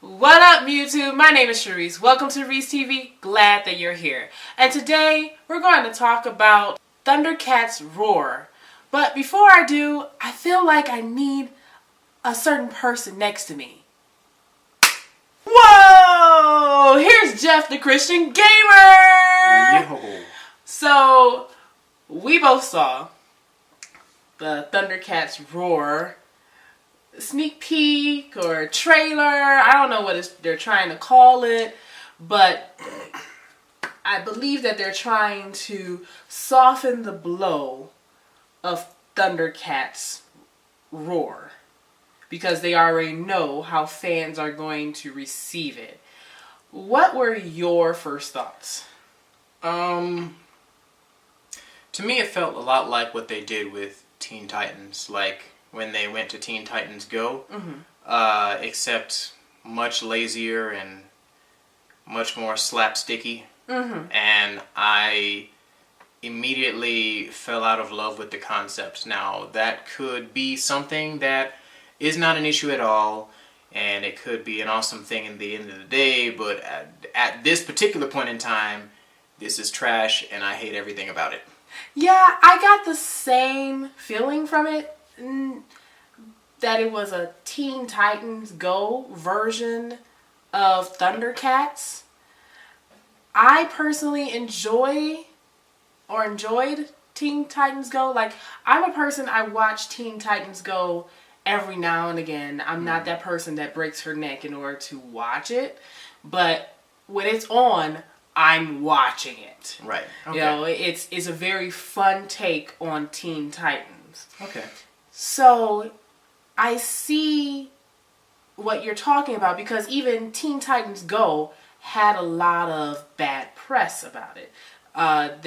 What up, MewTube? My name is Charisse. Welcome to RyceTV. Glad that you're here. And today we're going to talk about ThunderCats Roar. But before I do, I feel like I need a certain person next to me. Whoa! Here's Jeff, the Christian gamer. Yo. So we both saw the ThunderCats Roar sneak peek or trailer. I don't know what they're trying to call it, but I believe that they're trying to soften the blow of ThunderCats Roar because they already know how fans are going to receive it. What were your first thoughts? To me it felt a lot like what they did with Teen Titans, like when they went to Teen Titans Go, except much lazier and much more slapsticky. And I immediately fell out of love with the concept. Now, that could be something that is not an issue at all, and it could be an awesome thing in the end of the day, but at this particular point in time, this is trash, and I hate everything about it. Yeah, I got the same feeling from it. That it was a Teen Titans Go version of ThunderCats. I personally enjoyed Teen Titans Go. Like, I'm a person, I watch Teen Titans Go every now and again. I'm not that person that breaks her neck in order to watch it. But when it's on, I'm watching it. Right. Okay. You know, it's a very fun take on Teen Titans. Okay. So I see what you're talking about because even Teen Titans Go had a lot of bad press about it. Not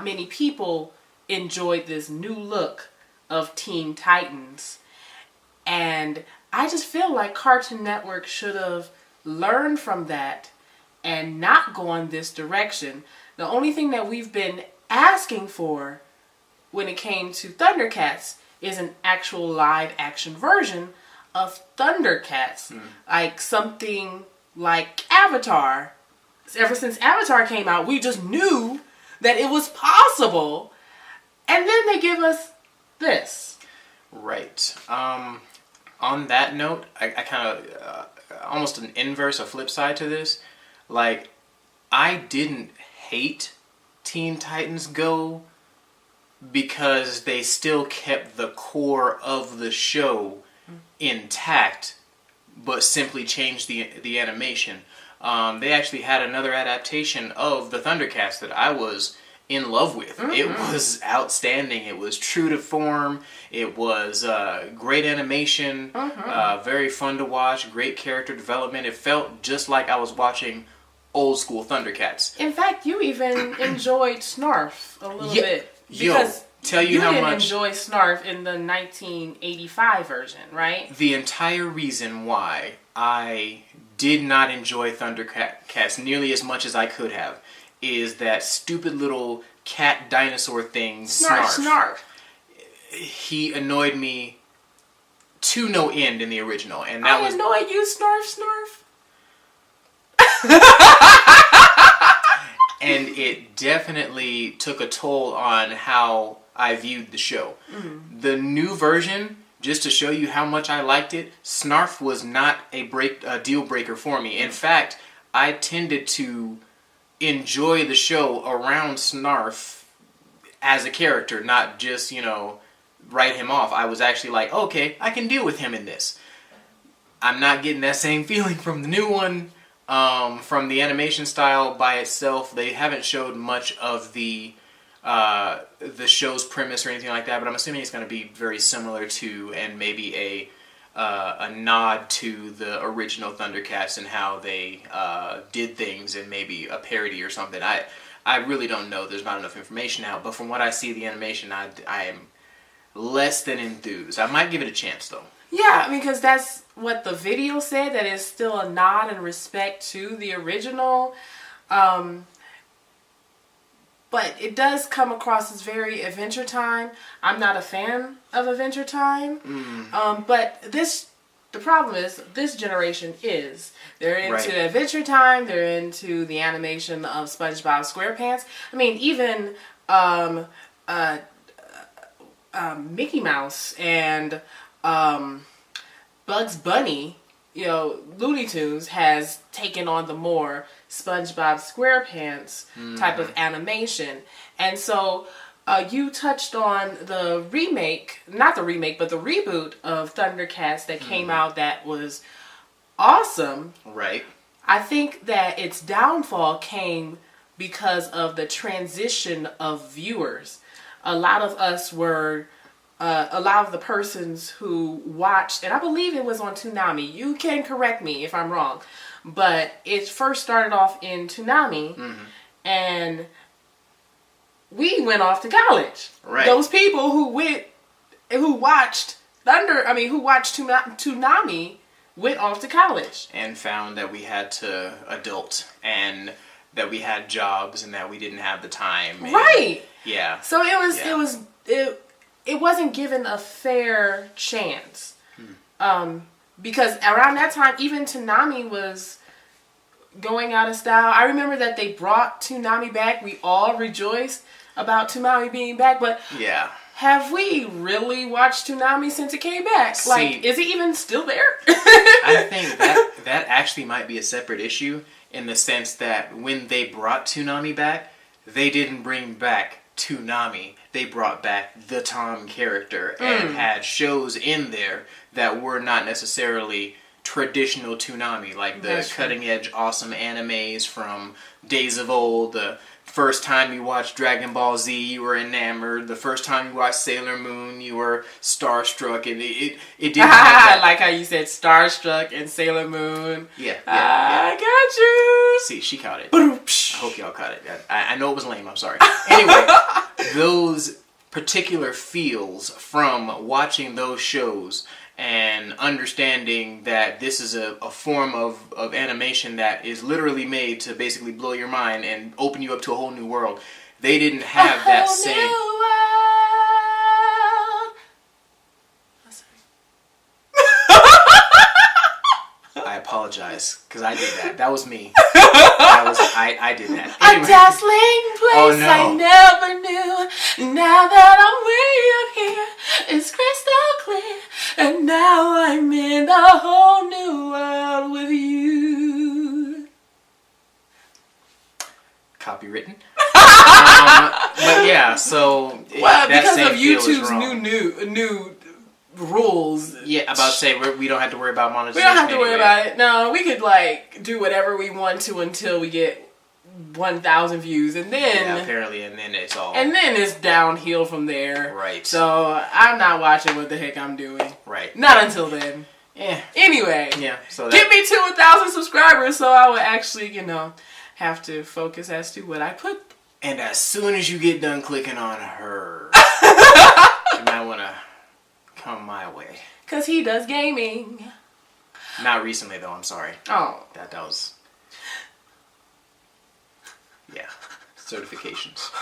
many people enjoyed this new look of Teen Titans. And I just feel like Cartoon Network should have learned from that and not gone this direction. The only thing that we've been asking for when it came to ThunderCats is an actual live action version of ThunderCats. Like something like Avatar. Ever since Avatar came out, we just knew that it was possible. And then they give us this. Right. On that note, I kind of, almost an inverse, a flip side to this. Like, I didn't hate Teen Titans Go because they still kept the core of the show intact, but simply changed the animation. They actually had another adaptation of the ThunderCats that I was in love with. It was outstanding. It was true to form. It was great animation, very fun to watch, great character development. It felt just like I was watching old school ThunderCats. In fact, you even enjoyed Snarf a little bit. Because tell you how much didn't enjoy Snarf in the 1985 version, right? The entire reason why I did not enjoy ThunderCats nearly as much as I could have is that stupid little cat dinosaur thing, Snarf. He annoyed me to no end in the original, and that was annoyed you, Snarf. And it definitely took a toll on how I viewed the show. The new version, just to show you how much I liked it, Snarf was not a deal breaker for me. In fact, I tended to enjoy the show around Snarf as a character, not just, write him off. I was actually like, okay, I can deal with him in this. I'm not getting that same feeling from the new one. From the animation style by itself, they haven't showed much of the show's premise or anything like that, but I'm assuming it's going to be very similar to, and maybe a nod to the original ThunderCats and how they did things, and maybe a parody or something. I really don't know. There's not enough information out, but from what I see of the animation, I am less than enthused. I might give it a chance, though. Yeah, I mean, because that's what the video said, that is still a nod and respect to the original. But it does come across as very Adventure Time. I'm not a fan of Adventure Time. But this the problem is this generation is. They're into Right. Adventure Time. They're into the animation of SpongeBob SquarePants. I mean, even Mickey Mouse and Bugs Bunny, you know, Looney Tunes has taken on the more SpongeBob SquarePants type of animation. And so you touched on the remake, not the remake, but the reboot of ThunderCats that came out that was awesome. Right. I think that its downfall came because of the transition of viewers. A lot of us were, a lot of the persons who watched, and I believe it was on Tsunami. You can correct me if I'm wrong, but it first started off in Tsunami, and we went off to college. Right. Those people who watched Tsunami went off to college. And found that we had to adult and that we had jobs and that we didn't have the time. And, Right. Yeah. So it wasn't given a fair chance. Because around that time, even Tsunami was going out of style. I remember that they brought Tsunami back. We all rejoiced about Tsunami being back, but Yeah. have we really watched Tsunami since it came back? Like, is it even still there? I think that actually might be a separate issue in the sense that when they brought Tsunami back, they didn't bring back Tsunami. They brought back the Tom character and had shows in there that were not necessarily traditional Tsunami, like the cutting edge awesome animes from days of old. The first time you watched Dragon Ball Z, you were enamored. The first time you watched Sailor Moon, you were starstruck, and it didn't have I like how you said Starstruck and Sailor Moon. Yeah. I got you. See, she caught it. I hope y'all caught it. I know it was lame. I'm sorry. Anyway, those particular feels from watching those shows and understanding that this is a form of animation that is literally made to basically blow your mind and open you up to a whole new world. They didn't have that same... I apologize, because I did that. That was me. I did that. Anyway. A dazzling place I never knew. Now that I'm way up here, it's crystal clear. And now I'm in a whole new world with you. Copywritten. But yeah, so... Well, that because same of feel is YouTube's wrong. new rules. Yeah, about to say we don't have to worry about monetization. We don't have to worry about it. No, we could like do whatever we want to until we get 1,000 views, and then apparently, and then it's all it's downhill from there. Right. So I'm not watching what the heck I'm doing. Right. Not until then. Yeah. Anyway. Yeah. So get me to 1,000 subscribers, so I would actually, have to focus as to what I put. And as soon as you get done clicking on her, you might want to come my way. 'Cause he does gaming. Not recently, though. I'm sorry. Oh. That was... Yeah. Certifications.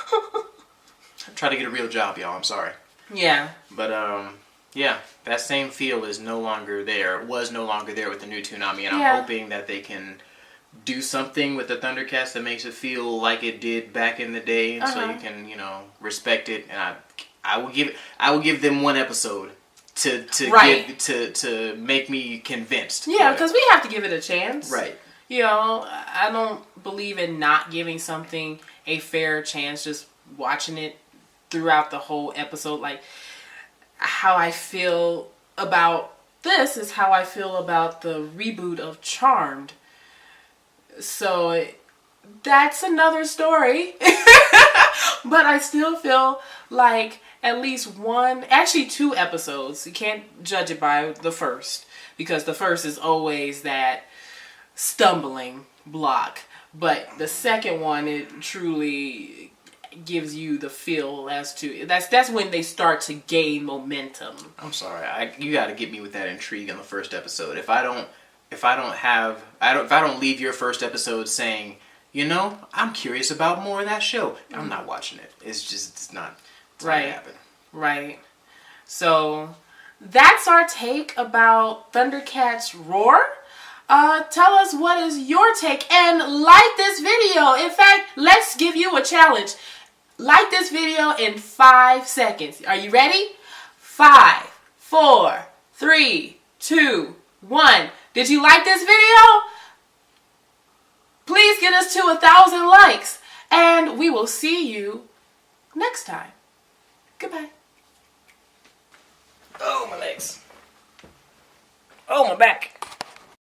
Try to get a real job, y'all. I'm sorry. Yeah. But, yeah. That same feel is no longer there. Was no longer there with the new Tsunami. And I'm hoping that they can do something with the ThunderCats that makes it feel like it did back in the day. And so you can, respect it. And I will give them one episode to make me convinced. Yeah, because we have to give it a chance. Right. I don't believe in not giving something a fair chance, just watching it throughout the whole episode. Like, how I feel about this is how I feel about the reboot of Charmed. So, that's another story. But I still feel like at least two episodes. You can't judge it by the first, because the first is always that stumbling block. But the second one, it truly gives you the feel as to that's when they start to gain momentum. I'm sorry, you got to get me with that intrigue in the first episode. If I don't leave your first episode saying, I'm curious about more of that show, I'm not watching it. It's not gonna happen. Right. So that's our take about ThunderCats Roar. Tell us what is your take and like this video. In fact, let's give you a challenge. Like this video in 5 seconds. Are you ready? 5, 4, 3, 2, 1. Did you like this video? Please get us to 1,000 likes. And we will see you next time. Goodbye. Oh, my legs. Oh, my back.